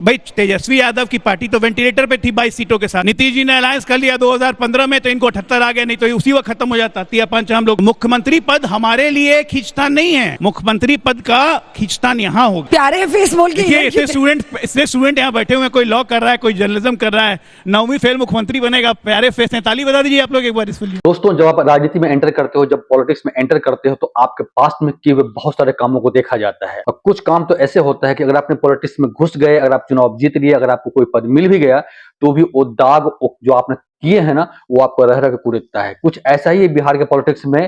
भाई तेजस्वी यादव की पार्टी तो वेंटिलेटर पे थी 22 सीटों के साथ। नीतीश जी ने अलायंस कर लिया 2015 में, तो इनको 78 आ गए, नहीं तो उसी वक्त खत्म हो जाता। तिया पंच हम लोग। मुख्यमंत्री पद हमारे लिए खींचतान नहीं है, मुख्यमंत्री पद का खींचतान यहाँ होगा। प्यारे फेस बोल के इतने स्टूडेंट यहाँ बैठे हुए हैं, कोई लॉ कर रहा है, कोई जर्नलिज्म कर रहा है, 9वीं फेल मुख्यमंत्री बनेगा। प्यारे फेस ने ताली बजा दीजिए आप लोग एक बार इसके लिए। दोस्तों, जब आप राजनीति में एंटर करते हो, जब पॉलिटिक्स में एंटर करते हो, तो आपके पास्ट में किए हुए बहुत सारे कामों को देखा जाता है। और कुछ काम तो ऐसे होता है कि अगर आपने पॉलिटिक्स में घुस गए, अगर आप चुनाव जीत लिए, अगर आपको कोई पद मिल भी गया, तो भी वो दाग जो आपने किए हैं ना, वो आपको रह रह के कुरेदता है। कुछ ऐसा ही है बिहार के पॉलिटिक्स में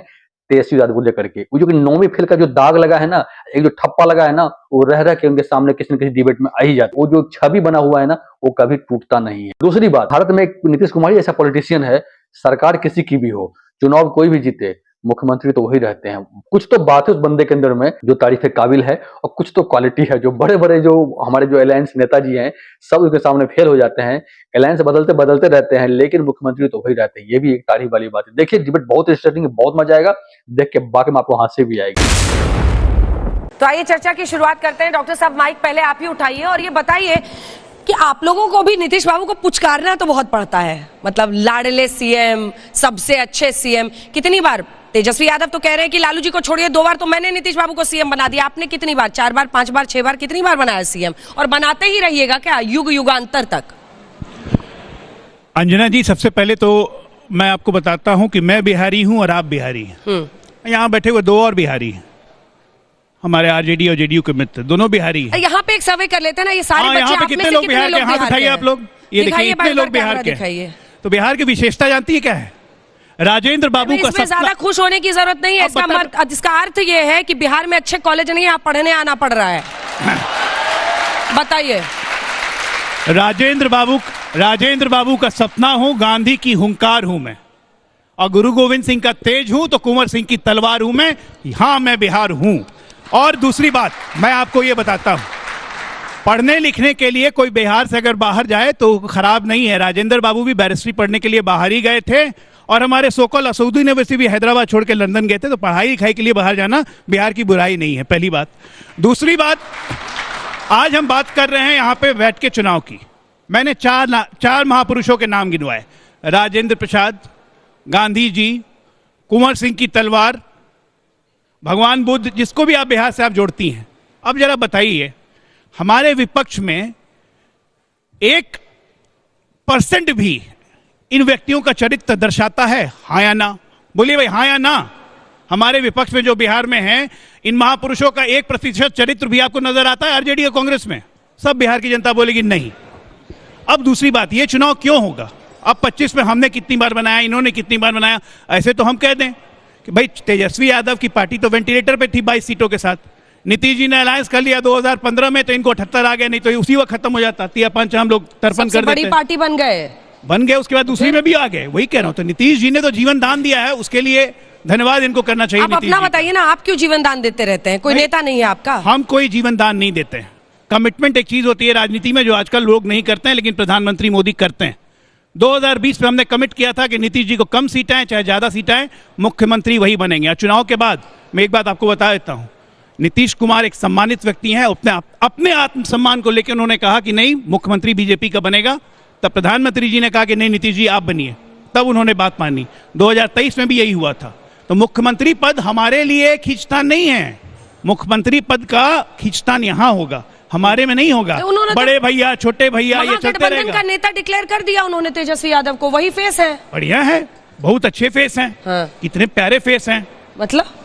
तेजस्वी यादव को लेकर के। वो जो 9वीं फेल का जो दाग लगा है ना, एक जो ठप्पा लगा है ना, वो रह रह के उनके सामने किसी न किसी डिबेट में आ ही जाता है। वो जो छवि बना हुआ है ना, वो कभी टूटता नहीं है। दूसरी बात, भारत में एक नीतीश कुमार ही ऐसा पॉलिटिशियन है, सरकार किसी की भी हो, चुनाव कोई भी जीते, मुख्यमंत्री तो वही रहते हैं। कुछ तो बात है उस बंदे के अंदर में जो तारीफ के काबिल है, और कुछ तो क्वालिटी है। जो बड़े बड़े जो हमारे जो अलायंस नेताजी हैं, सब उसके सामने फेल हो जाते हैं। अलायंस बदलते बदलते रहते हैं, लेकिन मुख्यमंत्री तो वही रहते हैं। ये भी एक तारीफ वाली बात है। देखिए, डिबेट बहुत इंटरेस्टिंग है, बहुत मजा आएगा देख के, बाकी में आपको हंसी भी आएगी। तो आइए चर्चा की शुरुआत करते हैं। डॉक्टर साहब, माइक पहले आप ही उठाइए और ये बताइए कि आप लोगों को भी नीतीश बाबू को पुचकारना तो बहुत पड़ता है। मतलब लाडले सीएम, सबसे अच्छे सीएम। कितनी बार तेजस्वी यादव तो कह रहे हैं कि लालू जी को छोड़िए, 2 बार तो मैंने नीतीश बाबू को सीएम बना दिया। आपने कितनी बार? 4 बार, 5 बार, 6 बार, कितनी बार बनाया सीएम? और बनाते ही रहिएगा क्या युग युगांतर तक? अंजना जी, सबसे पहले तो मैं आपको बताता हूं कि मैं बिहारी हूं और आप बिहारी हैं। यहाँ बैठे हुए 2 और बिहारी हैं, हमारे आरजेडी और जेडीयू के मित्र, दोनों बिहारी हैं। यहाँ पे एक सर्वे कर लेते हैं ना, ये सारे बच्चे यहाँ पे कितने लोग बिहार के? हाथ उठाइए आप लोग। ये देखिए, इतने लोग बिहार के। तो बिहार की विशेषता जानती है क्या है? राजेंद्र बाबू का इसमें ज्यादा खुश होने की जरूरत नहीं है। इसका अर्थ ये है कि बिहार में अच्छे कॉलेज नहीं है, यहाँ पढ़ने आना पड़ रहा है। बताइए। राजेंद्र बाबू का सपना हूं, गांधी की हुंकार हूं मैं, और गुरु गोविंद सिंह का तेज हूं तो कुंवर सिंह की तलवार हूं मैं। हाँ, मैं बिहार हूं। और दूसरी बात मैं आपको ये बताता हूं, पढ़ने लिखने के लिए कोई बिहार से अगर बाहर जाए तो खराब नहीं है। राजेंद्र बाबू भी बैरिस्ट्री पढ़ने के लिए बाहर ही गए थे, और हमारे सोकल असउद्दीन यूनिवर्सिटी भी हैदराबाद छोड़ के लंदन गए थे। तो पढ़ाई लिखाई के लिए बाहर जाना बिहार की बुराई नहीं है, पहली बात। दूसरी बात, आज हम बात कर रहे हैं यहाँ पे बैठ के चुनाव की। मैंने 4 महापुरुषों के नाम गिनवाए, राजेंद्र प्रसाद, गांधी जी, कुंवर सिंह की तलवार, भगवान बुद्ध, जिसको भी आप बिहार से आप जोड़ती हैं। अब जरा बताइए, हमारे विपक्ष में 1% भी इन व्यक्तियों का चरित्र दर्शाता है? हाँ या ना? बोलिए भाई, हाँ या ना? हमारे विपक्ष में जो बिहार में हैं, इन महापुरुषों का 1% चरित्र भी आपको नजर आता है आरजेडी और कांग्रेस में? सब बिहार की जनता बोलेगी नहीं। अब दूसरी बात, ये चुनाव क्यों होगा? अब 25 में हमने कितनी बार बनाया, इन्होंने कितनी बार बनाया? ऐसे तो हम कह दें कि भाई तेजस्वी यादव की पार्टी तो वेंटिलेटर पे थी 22 सीटों के साथ। नीतीश जी ने अलायंस कर लिया 2015 में, तो इनको 78 आ गए, नहीं तो उसी वक्त खत्म हो जाता। तिया पंच हम लोग तर्पण कर देते। बड़ी पार्टी बन गए, उसके बाद दूसरी में भी आ गए। वही कह रहा हूं, तो नीतीश जी ने तो जीवन दान दिया है, उसके लिए धन्यवाद इनको करना चाहिए। आप अपना बताइए ना, आप क्यों जीवन दान देते रहते हैं? कोई नेता नहीं है आपका? हम कोई जीवन दान नहीं देते हैं। कमिटमेंट एक चीज होती है राजनीति में, जो आजकल लोग नहीं करते हैं, लेकिन प्रधानमंत्री मोदी करते हैं। 2020 में हमने कमिट किया था कि नीतीश जी को कम सीटें आए चाहे ज्यादा सीटें आए, मुख्यमंत्री वही बनेंगे। और चुनाव के बाद मैं एक बात आपको बता देता हूं, नीतीश कुमार एक सम्मानित व्यक्ति हैं। अपने आत्मसम्मान को लेकर उन्होंने कहा कि नहीं, मुख्यमंत्री बीजेपी का बनेगा। तब प्रधानमंत्री जी ने कहा कि नहीं नीतीश जी आप बनिए, तब उन्होंने बात मानी। 2023 में भी यही हुआ था। तो मुख्यमंत्री पद हमारे लिए खींचतान नहीं है, मुख्यमंत्री पद का खींचतान यहाँ होगा, हमारे में नहीं होगा। तो बड़े भैया, छोटे भैया, ये चलते रहेगा। का नेता डिक्लेयर कर दिया उन्होंने तेजस्वी यादव को, वही फेस है। बढ़िया है, बहुत अच्छे फेस हैं। हाँ। कितने प्यारे फेस हैं। मतलब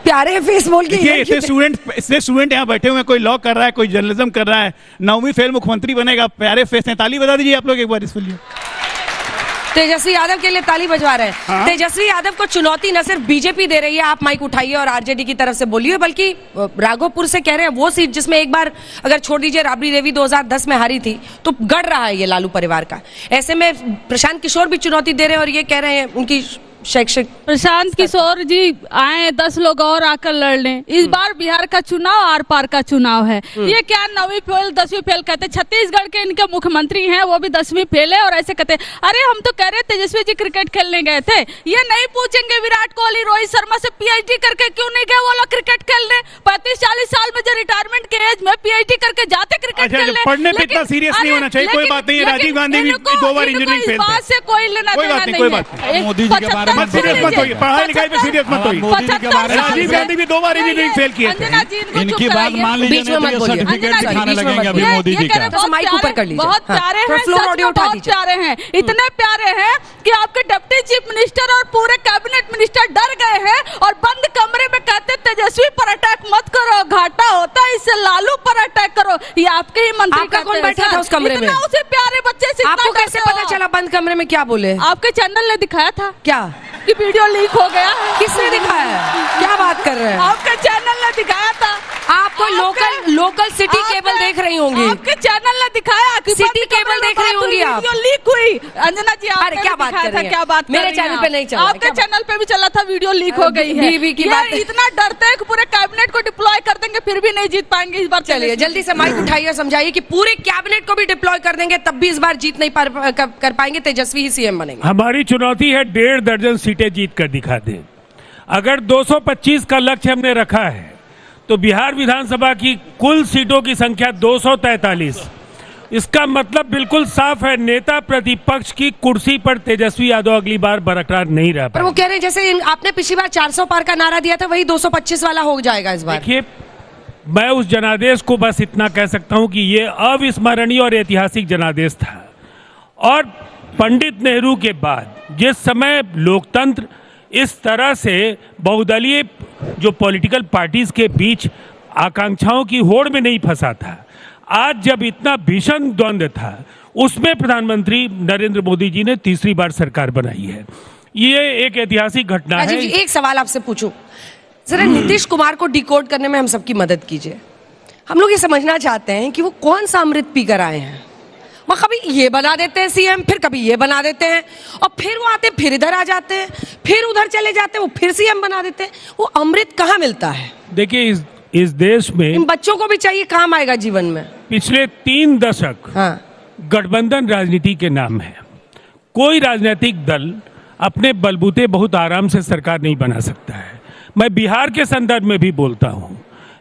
प्यारे फेस बोल के इतने स्टूडेंट यहाँ बैठे हुए हैं, कोई लॉ कर रहा है, कोई जर्नलिज्म कर रहा है, 9वीं फेल मुख्यमंत्री बनेगा। प्यारे फेस हैं, ताली बजा दीजिए आप लोग एक बार इसके लिए। तेजस्वी यादव के लिए ताली बजवा रहे हैं। हाँ? तेजस्वी यादव को चुनौती न सिर्फ बीजेपी दे रही है, आप माइक उठाइए और आरजेडी की तरफ से बोलिए, बल्कि राघोपुर से कह रहे हैं वो सीट जिसमें एक बार अगर छोड़ दीजिए राबड़ी देवी 2010 में हारी थी, तो गढ़ रहा है ये लालू परिवार का। ऐसे में प्रशांत किशोर भी चुनौती दे रहे हैं और ये कह रहे हैं उनकी शैक्षिक प्रशांत किशोर जी आए 10 लोग और आकर लड़ लें। इस बार बिहार का चुनाव आर पार का चुनाव है। ये क्या 9वीं फेल 10वीं फेल कहते? छत्तीसगढ़ के इनके मुख्यमंत्री हैं वो भी 10वीं फेल है और ऐसे कहते। अरे हम तो कह रहे तेजस्वी जी क्रिकेट खेलने गए थे, ये नहीं पूछेंगे विराट कोहली रोहित शर्मा से पीएचडी करके क्यों नहीं गए वो लोग क्रिकेट खेलने? 35-40 साल में जो रिटायरमेंट के एज में पीएचडी करके जाते क्रिकेट खेलने। पढ़ने पे इतना सीरियस नहीं होना चाहिए। कोई बात नहीं है, राजीव गांधी भी 2 बार इंजीनियरिंग फेल थे। से कोई लेना देना नहीं है। मोदी जी के बारे में सीरियस मत होइए, पढ़ाई लिखाई पे सीरियस मत होइए। मोदी जी के बारे में राजीव गांधी भी 2 बार इंजीनियरिंग फेल किए थे। इनकी बात मान लीजिए, बीच में मत बोलिए। सर्टिफिकेट दिखाने लगेंगे अभी मोदी जी का। तो माइक ऊपर कर लीजिए। बहुत प्यारे हैं, फ्लोर ऑडियो उठा बहुत दीजिए। प्यारे हैं, इतने प्यारे हैं कि आपके डिप्टी चीफ मिनिस्टर और पूरे कैबिनेट मिनिस्टर डर गए हैं और बंद कमरे में कहते तेजस्वी पर अटैक मत करो, घाटा होता है इससे, लालू पर अटैक करो। ये आपके ही मंत्री आपका कौन बैठा था उस कमरे में? उसे प्यारे बच्चे से आपको कैसे पता चला बंद कमरे में क्या बोले? आपके चैनल ने दिखाया था क्या कि वीडियो लीक हो गया है। किसने दिखाया है? क्या बात कर रहे हैं? आपके चैनल ने दिखाया था। आप कोई लोकल सिटी केबल देख रही होंगी। आपके चैनल ने दिखाया कि सिटी केबल देख रही होंगी आप। वीडियो लीक हुई। अंजना जी अरे क्या बात कर रही हैं? क्या बात मेरे चैनल पे नहीं चला। आपके चैनल पे भी चला था, वीडियो लीक हो गई है। बीवी की बात इतना डरते हैं कि पूरे कैबिनेट को डिप्लॉय कर देंगे फिर भी नहीं जीत पाएंगे इस बार। चलिए जल्दी से माइक उठाइए और समझाइए कि पूरे कैबिनेट को भी डिप्लॉय कर देंगे तब भी इस बार जीत नहीं कर पाएंगे, तेजस्वी ही सीएम बनेंगे। हमारी चुनौती है 1.5 दर्जन सीटें जीत कर दिखा दें। अगर 225 का लक्ष्य हमने रखा है तो बिहार विधानसभा की कुल सीटों की संख्या 243। इसका मतलब बिल्कुल साफ है, नेता प्रतिपक्ष की कुर्सी पर तेजस्वी यादव अगली बार बरकरार नहीं रह पर पाए। वो कह रहे हैं जैसे आपने पिछली बार 400 पार का नारा दिया था वही 225 वाला हो जाएगा इस बार। देखिए, मैं उस जनादेश को बस इतना कह सकता हूं कि ये अविस्मरणीय और ऐतिहासिक जनादेश था। और पंडित नेहरू के बाद जिस समय लोकतंत्र इस तरह से बहुदलीय जो पॉलिटिकल पार्टीज के बीच आकांक्षाओं की होड़ में नहीं फंसा था, आज जब इतना भीषण द्वंद्व था उसमें प्रधानमंत्री नरेंद्र मोदी जी ने तीसरी बार सरकार बनाई है। ये एक ऐतिहासिक घटना है। जी एक सवाल आपसे पूछूं, जरा नीतीश कुमार को डिकोड करने में हम सबकी मदद कीजिए। हम लोग ये समझना चाहते हैं कि वो कौन सा अमृत पी कर आए हैं। वो कभी ये बना देते हैं सीएम, फिर कभी ये बना देते हैं और फिर वो आते फिर इधर आ जाते हैं, फिर उधर चले जाते हैं, वो फिर सीएम बना देते हैं। वो अमृत कहाँ मिलता है? देखिए, इस देश में इन बच्चों को भी चाहिए, काम आएगा जीवन में। पिछले 3 दशक हाँ गठबंधन राजनीति के नाम है। कोई राजनीतिक दल अपने बलबूते बहुत आराम से सरकार नहीं बना सकता है। मैं बिहार के संदर्भ में भी बोलता हूं,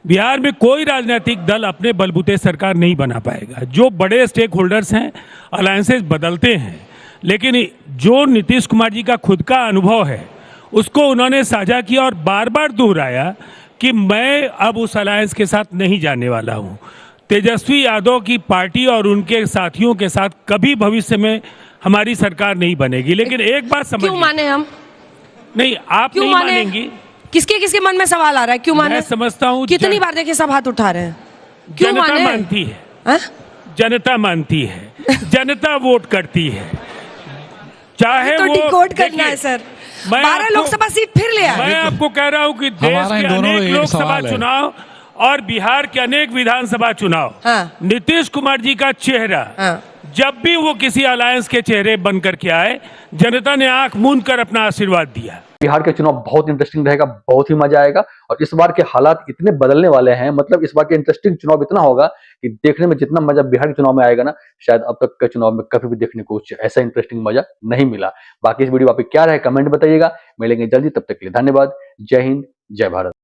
बिहार में कोई राजनीतिक दल अपने बलबूते सरकार नहीं बना पाएगा। जो बड़े स्टेक होल्डर्स हैं, अलायंसेस बदलते हैं, लेकिन जो नीतीश कुमार जी का खुद का अनुभव है उसको उन्होंने साझा किया और बार बार दोहराया कि मैं अब उस अलायंस के साथ नहीं जाने वाला हूं। तेजस्वी यादव की पार्टी और उनके साथियों के साथ कभी भविष्य में हमारी सरकार नहीं बनेगी। लेकिन एक बात समझिए, क्यों माने हम? नहीं, आप क्यों नहीं माने? मानेंगी। किसके मन में सवाल आ रहा है, क्यों माने? मैं समझता हूं कितनी बार देखिए सब हाथ उठा रहे हैं, क्यों जनता माने? मानती है। हाँ? जनता मानती है, जनता वोट करती है, चाहे तो वो डिकोड करना देखिए, है सर। मैं 12 आपको- लोकसभा सीट फिर ले आए। मैं आपको कह रहा हूं कि देश हमारा के इन दोनों में अनेक एक लोकसभा सवाल है। चुनाव और बिहार के अनेक विधानसभा चुनाव, हाँ। नीतीश कुमार जी का चेहरा हाँ। जब भी वो किसी अलायंस के चेहरे बन करके आए, जनता ने आंख मूंद कर अपना आशीर्वाद दिया। बिहार के चुनाव बहुत इंटरेस्टिंग रहेगा, बहुत ही मजा आएगा। और इस बार के हालात इतने बदलने वाले हैं, मतलब इस बार के इंटरेस्टिंग चुनाव इतना होगा कि देखने में जितना मजा बिहार के चुनाव में आएगा ना, शायद अब तक के चुनाव में कभी भी देखने को कुछ ऐसा इंटरेस्टिंग मजा नहीं मिला। बाकी इस वीडियो आप क्या रहे कमेंट बताइएगा। मिलेंगे जल्दी, तब तक के लिए धन्यवाद। जय हिंद, जय भारत।